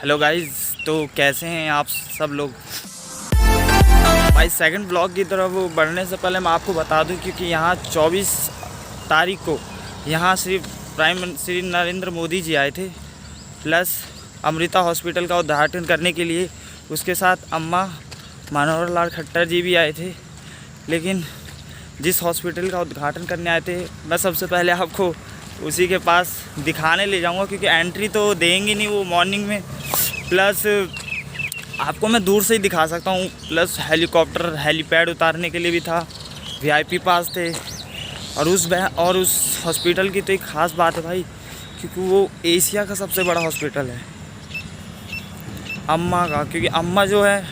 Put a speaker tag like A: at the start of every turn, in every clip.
A: Hello guys, तो कैसे हैं आप सब लोग। भाई सेकंड ब्लॉग की तरफ बढ़ने से पहले मैं आपको बता दूं क्योंकि यहाँ 24 तारीख को यहाँ सिर्फ प्राइम मिनिस्टर श्री नरेंद्र मोदी जी आए थे, प्लस अमृता हॉस्पिटल का उद्घाटन करने के लिए उसके साथ अम्मा मनोहर लाल खट्टर जी भी आए थे। लेकिन जिस हॉस्पिटल का उद्घाटन करने आए थे मैं सबसे पहले आपको उसी के पास दिखाने ले जाऊंगा क्योंकि एंट्री तो देंगे नहीं वो मॉर्निंग में, प्लस आपको मैं दूर से ही दिखा सकता हूँ। प्लस हेलीकॉप्टर हेलीपैड उतारने के लिए भी था, वीआईपी पास थे। और उस हॉस्पिटल की तो एक ख़ास बात है भाई, क्योंकि वो एशिया का सबसे बड़ा हॉस्पिटल है अम्मा का। क्योंकि अम्मा जो है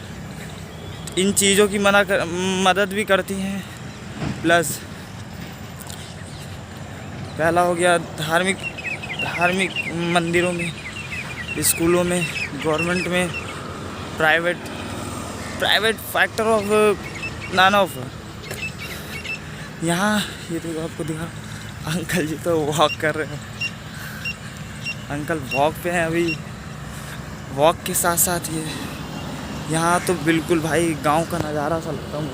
A: इन चीज़ों की मदद भी करती हैं। प्लस पहला हो गया धार्मिक मंदिरों में, स्कूलों में, गवर्नमेंट में, private factor of none of. यहाँ ये देखो आपको दिखा, अंकल जी तो वॉक कर रहे हैं। अंकल वॉक पे हैं अभी। वॉक के साथ साथ ये यहाँ तो बिल्कुल भाई गांव का नज़ारा सा लगता है।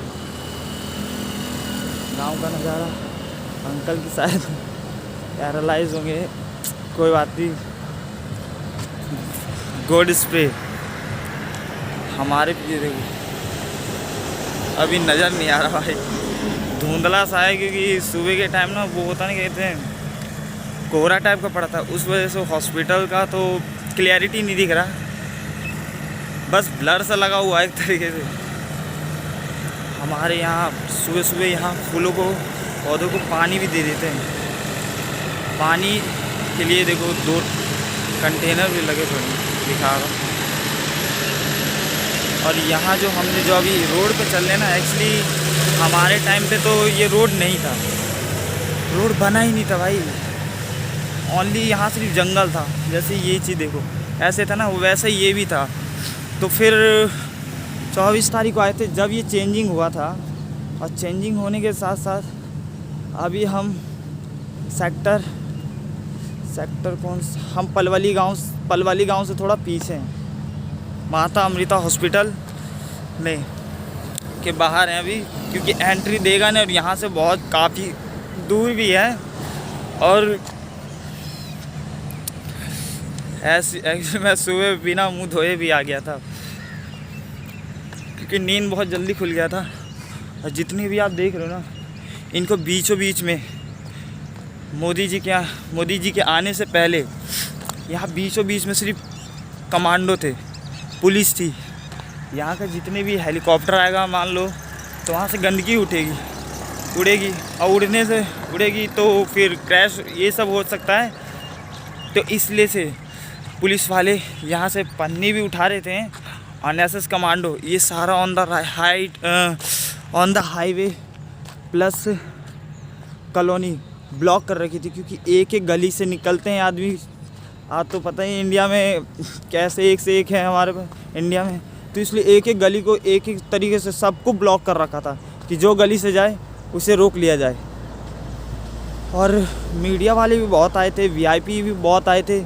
A: गांव का नज़ारा। अंकल की शायद पैरालाइज होंगे, कोई बात नहीं, गॉड स्प्रे। हमारे पीछे देखो अभी नज़र नहीं आ रहा भाई, धुंधला सा है क्योंकि सुबह के टाइम ना वो होता नहीं, कहते हैं कोहरा टाइप का पड़ा था, उस वजह से हॉस्पिटल का तो क्लियरिटी नहीं दिख रहा, बस ब्लर सा लगा हुआ है एक तरीके से। हमारे यहाँ सुबह सुबह यहाँ फूलों को, पौधों को पानी भी दे देते हैं। पानी के लिए देखो 2 कंटेनर भी लगे पड़े दिखा रहा। और यहाँ जो हमने जो अभी रोड पे चल रहे ना, एक्चुअली हमारे टाइम पे तो ये रोड नहीं था, रोड बना ही नहीं था भाई। ओनली यहाँ सिर्फ जंगल था। जैसे ये चीज़ देखो ऐसे था ना, वैसे ये भी था। तो फिर 24 तारीख को आए थे जब ये चेंजिंग हुआ था। और चेंजिंग होने के साथ साथ अभी हम सेक्टर कौन सा, हम पलवली गांव से थोड़ा पीछे हैं, माता अमृता हॉस्पिटल में के बाहर हैं अभी, क्योंकि एंट्री देगा नहीं और यहाँ से बहुत काफ़ी दूर भी है। और ऐसे मैं सुबह बिना मुंह धोए भी आ गया था क्योंकि नींद बहुत जल्दी खुल गया था। और जितनी भी आप देख रहे हो ना, इनको बीचों बीच में मोदी जी के आने से पहले यहाँ बीचों बीच में सिर्फ कमांडो थे, पुलिस थी। यहाँ का जितने भी हेलीकॉप्टर आएगा मान लो, तो वहाँ से गंदगी उड़ेगी और उड़ेगी तो फिर क्रैश ये सब हो सकता है। तो इसलिए से पुलिस वाले यहाँ से पन्नी भी उठा रहे थे। अनएसएस कमांडो ये सारा on the highway plus colony block कर रखी थी, क्योंकि एक एक गली से निकलते हैं आदमी। आज तो पता ही इंडिया में कैसे एक से एक है हमारे इंडिया में, तो इसलिए एक एक गली को एक एक तरीके से सबको ब्लॉक कर रखा था कि जो गली से जाए उसे रोक लिया जाए। और मीडिया वाले भी बहुत आए थे, वीआईपी भी बहुत आए थे।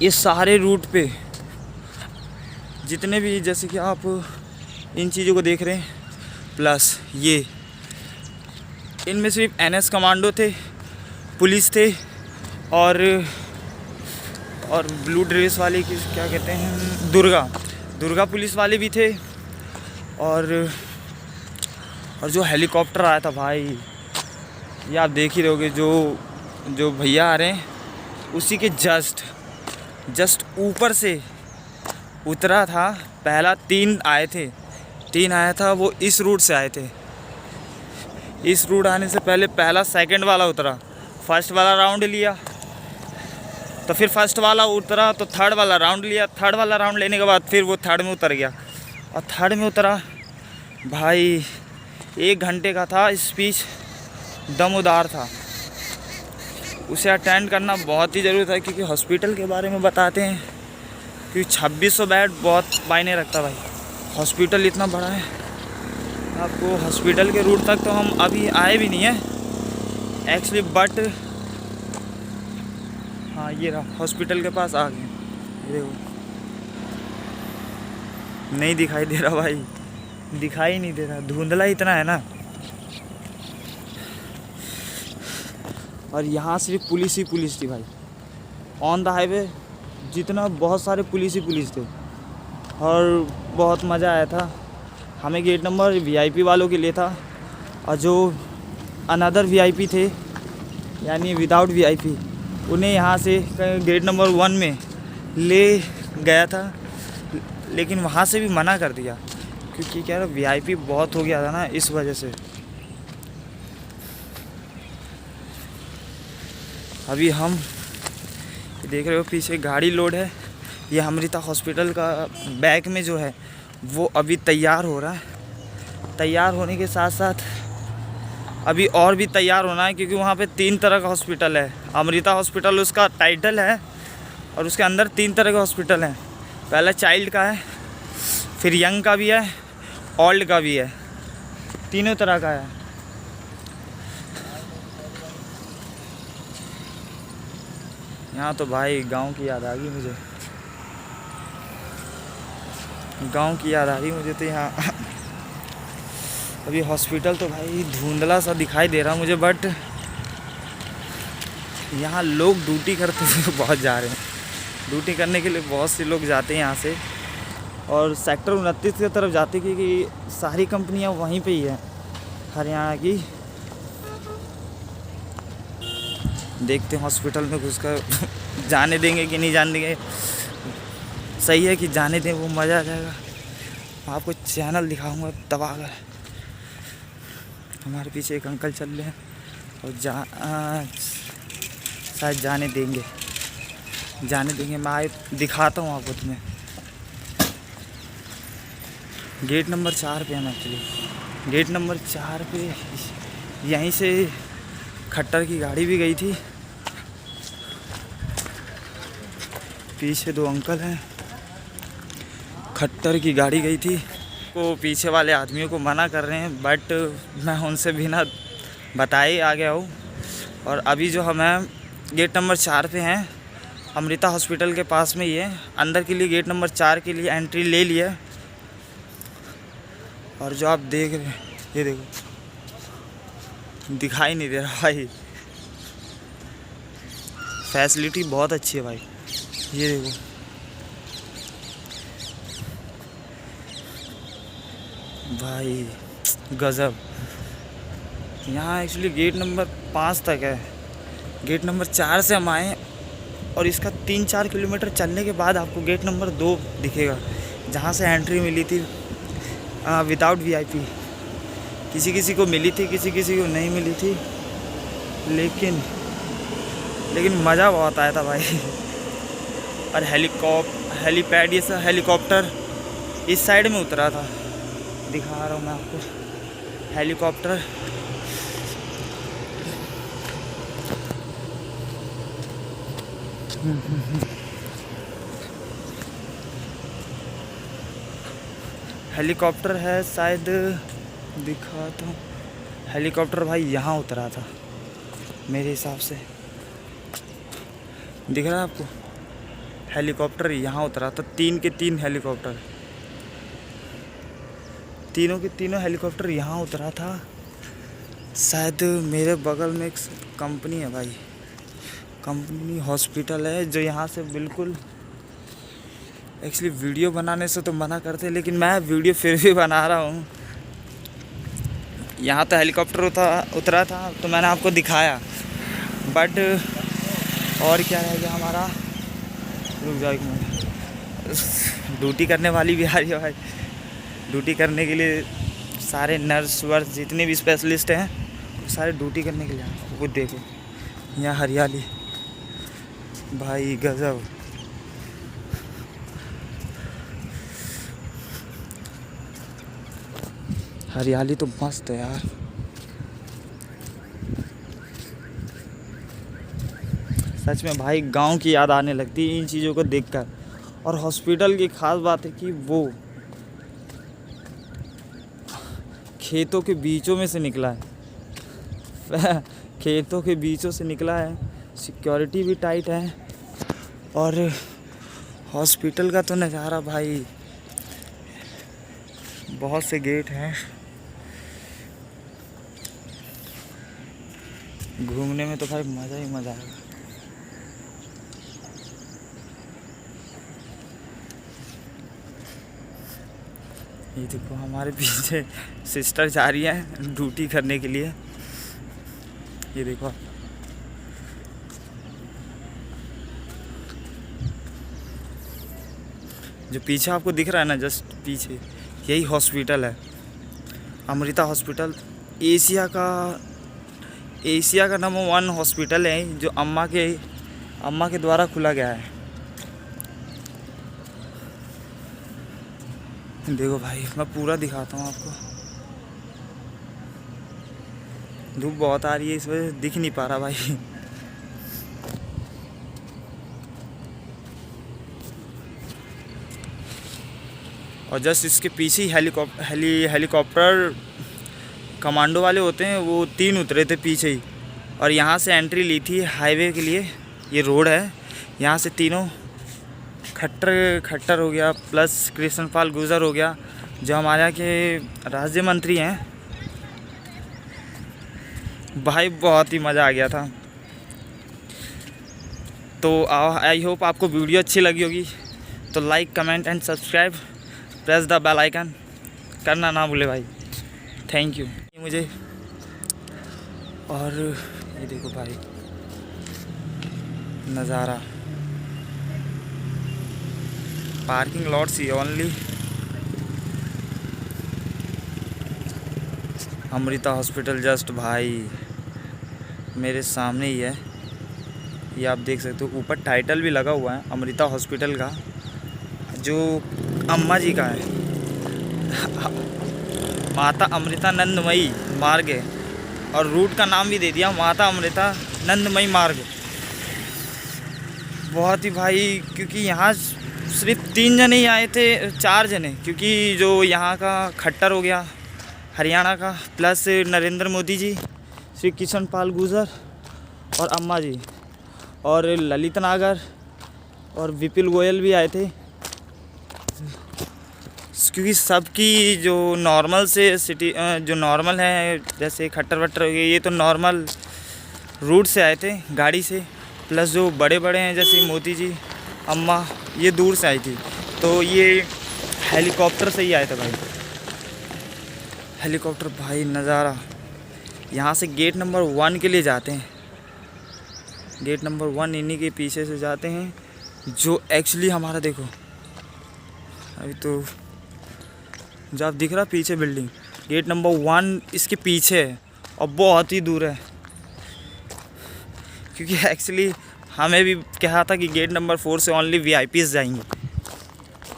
A: ये सारे रूट पे जितने भी, जैसे कि आप इन चीज़ों को देख रहे हैं, प्लस ये इनमें सिर्फ एनएस कमांडो थे, पुलिस थे और ब्लू ड्रेस वाले की क्या कहते हैं, दुर्गा पुलिस वाले भी थे। और जो हेलीकॉप्टर आया था भाई, ये आप देख ही रहोगे, जो भैया आ रहे हैं उसी के जस्ट ऊपर से उतरा था। पहला 3 आया था, वो इस रूट से आए थे। इस रूट आने से पहले पहला सेकंड वाला उतरा, फर्स्ट वाला राउंड लिया, तो फिर फर्स्ट वाला उतरा तो थर्ड वाला राउंड लिया। थर्ड वाला राउंड लेने के बाद फिर वो थर्ड में उतर गया और थर्ड में उतरा भाई। 1 घंटे का था स्पीच, दमदार था। उसे अटेंड करना बहुत ही ज़रूरी था क्योंकि हॉस्पिटल के बारे में बताते हैं कि 2600 बेड बहुत मायने रखता भाई। हॉस्पिटल इतना बड़ा है। आपको हॉस्पिटल के रूट तक तो हम अभी आए भी नहीं हैं एक्चुअली, बट हाँ ये रहा हॉस्पिटल के पास आ गए। ये देखो, नहीं दिखाई दे रहा भाई, दिखाई नहीं दे रहा, धुंधला इतना है ना। और यहाँ सिर्फ पुलिस ही पुलिस थी भाई, ऑन द हाईवे जितना बहुत सारे पुलिस ही पुलिस थे। और बहुत मज़ा आया था। हमें गेट नंबर वीआईपी वालों के लिए था, और जो अनदर वीआईपी थे यानी विदाउट वीआईपी, उन्हें यहाँ से गेट नंबर 1 में ले गया था, लेकिन वहाँ से भी मना कर दिया क्योंकि क्या वीआईपी बहुत हो गया था ना, इस वजह से। अभी हम देख रहे हो पीछे गाड़ी लोड है, ये अमृता हॉस्पिटल का बैक में जो है वो अभी तैयार हो रहा है। तैयार होने के साथ साथ अभी और भी तैयार होना है, क्योंकि वहाँ पे 3 तरह का हॉस्पिटल है। अमृता हॉस्पिटल उसका टाइटल है, और उसके अंदर 3 तरह के हॉस्पिटल हैं। पहला चाइल्ड का है, फिर यंग का भी है, ओल्ड का भी है, तीनों तरह का है। यहाँ तो भाई गांव की याद आ गई मुझे, गांव की याद आ रही मुझे तो यहाँ। अभी हॉस्पिटल तो भाई धुंधला सा दिखाई दे रहा मुझे, बट यहाँ लोग ड्यूटी करते हुए बहुत जा रहे हैं। ड्यूटी करने के लिए बहुत से लोग जाते हैं यहाँ से, और सेक्टर 29 की तरफ जाते क्योंकि सारी कंपनियाँ वहीं पे ही है हरियाणा की। देखते हैं हॉस्पिटल में घुसकर जाने देंगे कि नहीं जाने देंगे। सही है कि जाने दें, वो मज़ा आ जाएगा। आपको चैनल दिखाऊंगा दबा कर। हमारे पीछे एक अंकल चल रहे हैं, और शायद जाने देंगे, मैं दिखाता हूँ आपको। तुम्हें गेट नंबर 4 पे हम एक्चुअली गेट नंबर 4 पे यहीं से खट्टर की गाड़ी भी गई थी। पीछे 2 अंकल हैं, खट्टर की गाड़ी गई थी। को पीछे वाले आदमियों को मना कर रहे हैं, बट मैं उनसे बिना बताए आ गया हूँ। और अभी जो हम हैं गेट नंबर 4 पे हैं, अमृता हॉस्पिटल के पास में ही है। अंदर के लिए गेट नंबर 4 के लिए एंट्री ले लिया। और जो आप देख रहे हैं, ये देखो, दिखाई नहीं दे रहा भाई। फैसिलिटी बहुत अच्छी है भाई, ये देखो। भाई गज़ब। यहाँ एक्चुअली गेट नंबर 5 तक है, गेट नंबर 4 से हम आए, और इसका 3-4 किलोमीटर चलने के बाद आपको गेट नंबर 2 दिखेगा, जहाँ से एंट्री मिली थी विदाउट वीआईपी। किसी किसी को मिली थी, किसी किसी को नहीं मिली थी, लेकिन मज़ा बहुत आया था भाई। और हेलीपैड, ये सब हेलीकॉप्टर इस साइड में उतरा था, दिखा रहा हूँ मैं आपको हेलीकॉप्टर। हेलीकॉप्टर है शायद, दिखाता हूँ। हेलीकॉप्टर भाई यहाँ उतरा था मेरे हिसाब से, दिख रहा है आपको? हेलीकॉप्टर यहाँ उतरा था। 3 के 3 हेलीकॉप्टर, तीनों के तीनों हेलीकॉप्टर यहाँ उतरा था। शायद मेरे बगल में एक कंपनी है भाई, कंपनी हॉस्पिटल है, जो यहाँ से बिल्कुल, एक्चुअली वीडियो बनाने से तो मना करते हैं, लेकिन मैं वीडियो फिर भी बना रहा हूँ। यहाँ तो हेलीकॉप्टर उतरा था तो मैंने आपको दिखाया, बट और क्या रह गया हमारा। रुक जाओ एक मिनट। ड्यूटी करने वाली भी आ रही है भाई। ड्यूटी करने के लिए सारे नर्स वर्स जितने भी स्पेशलिस्ट हैं वो सारे ड्यूटी करने के लिए आए। वो देखो यहाँ हरियाली भाई, गजब। हरियाली तो मस्त है यार। सच में भाई गांव की याद आने लगती है इन चीज़ों को देखकर। और हॉस्पिटल की खास बात है कि वो खेतों के बीचों में से निकला है। खेतों के बीचों से निकला है, सिक्योरिटी भी टाइट है, और हॉस्पिटल का तो नज़ारा भाई, बहुत से गेट हैं, घूमने में तो भाई मज़ा ही मज़ा आएगा। ये देखो हमारे पीछे सिस्टर जा रही है ड्यूटी करने के लिए, ये देखो। जो पीछे आपको दिख रहा है ना, जस्ट पीछे, यही हॉस्पिटल है, अमृता हॉस्पिटल। एशिया का नंबर 1 हॉस्पिटल है, जो अम्मा के द्वारा खुला गया है। देखो भाई, मैं पूरा दिखाता हूँ आपको। धूप बहुत आ रही है, इस वजह से दिख नहीं पा रहा भाई। और जस्ट इसके पीछे ही हेलीकॉप्टर कमांडो वाले होते हैं, वो 3 उतरे थे पीछे ही, और यहाँ से एंट्री ली थी हाईवे के लिए। ये रोड है, यहाँ से तीनों खट्टर हो गया, प्लस कृष्णपाल गुर्जर हो गया, जो हमारे यहाँ के राज्य मंत्री हैं। भाई बहुत ही मज़ा आ गया था। तो आई होप आपको वीडियो अच्छी लगी होगी, तो like, comment and subscribe, press the bell icon करना ना भूले भाई। थैंक यू मुझे। और ये देखो भाई नज़ारा, पार्किंग लॉट्स ही ओनली। अमृता हॉस्पिटल जस्ट भाई मेरे सामने ही है, ये आप देख सकते हो। ऊपर टाइटल भी लगा हुआ है अमृता हॉस्पिटल का, जो अम्मा जी का है। माता अमृता नंदमयी मार्ग है, और रूट का नाम भी दे दिया माता अमृता नंदमयी मार्ग। बहुत ही भाई, क्योंकि यहाँ सिर्फ 3 जने ही आए थे, 4 जने, क्योंकि जो यहाँ का खट्टर हो गया हरियाणा का, प्लस नरेंद्र मोदी जी, श्री कृष्णपाल गुर्जर और अम्मा जी, और ललित नागर और विपिन गोयल भी आए थे। क्योंकि सबकी जो नॉर्मल से सिटी जो नॉर्मल है, जैसे खट्टर वट्टर हो गए, ये तो नॉर्मल रूट से आए थे गाड़ी से, प्लस जो बड़े हैं जैसे मोदी जी, अम्मा, ये दूर से आई थी। तो ये हेलीकॉप्टर से ही आए थे भाई। हेलीकॉप्टर भाई नज़ारा, यहाँ से गेट नंबर 1 के लिए जाते हैं। गेट नंबर 1 इन्हीं के पीछे से जाते हैं, जो एक्चुअली हमारा देखो अभी तो जो आप दिख रहा पीछे बिल्डिंग, गेट नंबर 1 इसके पीछे है और बहुत ही दूर है। क्योंकि एक्चुअली हमें भी कहा था कि गेट नंबर 4 से ओनली VIPs जाएंगे,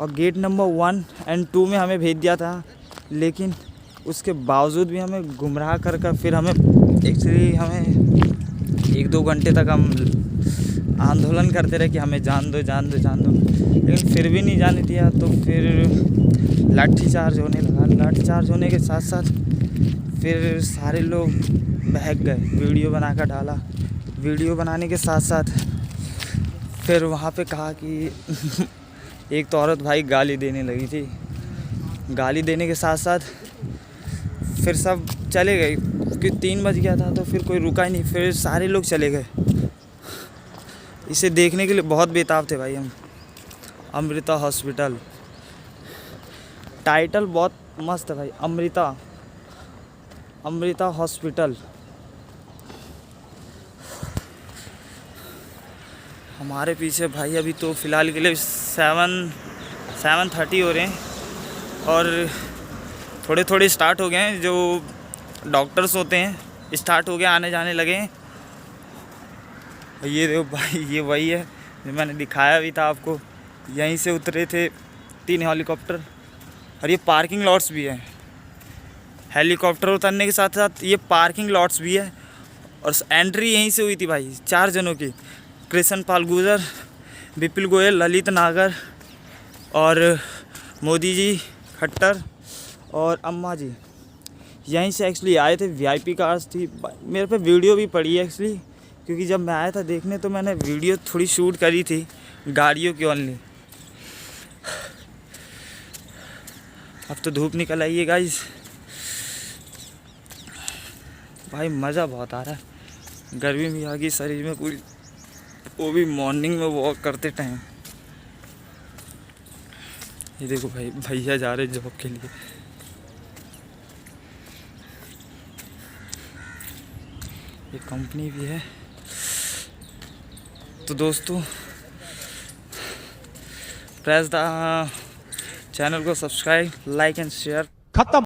A: और गेट नंबर 1 और 2 में हमें भेज दिया था, लेकिन उसके बावजूद भी हमें गुमराह कर फिर हमें 1-2 घंटे तक हम आंदोलन करते रहे कि हमें जान दो, लेकिन फिर भी नहीं जाने दिया। तो फिर लाठीचार्ज होने लगा। लाठीचार्ज होने के साथ साथ फिर सारे लोग बहक गए, वीडियो बनाकर डाला। वीडियो बनाने के साथ साथ फिर वहाँ पे कहा कि एक तो औरत भाई गाली देने लगी थी। गाली देने के साथ साथ फिर सब चले गए, क्योंकि 3 बज गया था, तो फिर कोई रुका ही नहीं, फिर सारे लोग चले गए। इसे देखने के लिए बहुत बेताब थे भाई हम। अमृता हॉस्पिटल, टाइटल बहुत मस्त है भाई, अमृता हॉस्पिटल। हमारे पीछे भाई अभी तो फ़िलहाल के लिए 7:30 हो रहे हैं, और थोड़े स्टार्ट हो गए हैं। जो डॉक्टर्स होते हैं स्टार्ट हो गए, आने जाने लगे हैं। ये देखो भाई, ये वही है जो मैंने दिखाया भी था आपको। यहीं से उतरे थे 3 हेलीकॉप्टर, और ये पार्किंग लॉट्स भी है। हेलीकॉप्टर उतरने के साथ साथ ये पार्किंग लॉट्स भी है, और एंट्री यहीं से हुई थी भाई 4 जनों की, कृष्णपाल गुर्जर, विपिन गोयल, ललित नागर और मोदी जी, खट्टर और अम्मा जी। यहीं से एक्चुअली आए थे। VIP कार्स थी, मेरे पे वीडियो भी पड़ी है एक्चुअली, क्योंकि जब मैं आया था देखने तो मैंने वीडियो थोड़ी शूट करी थी गाड़ियों की ओनली। अब तो धूप निकल आई है गाइस। भाई मज़ा बहुत आ रहा है, गर्मी भी आ गई शरीर में पूरी, वो भी मॉर्निंग में वॉक करते टाइम। ये देखो भाई, भैया जा रहे जॉब के लिए। ये कंपनी भी है। तो दोस्तों प्रेस द चैनल को सब्सक्राइब, लाइक एंड शेयर।
B: खत्म।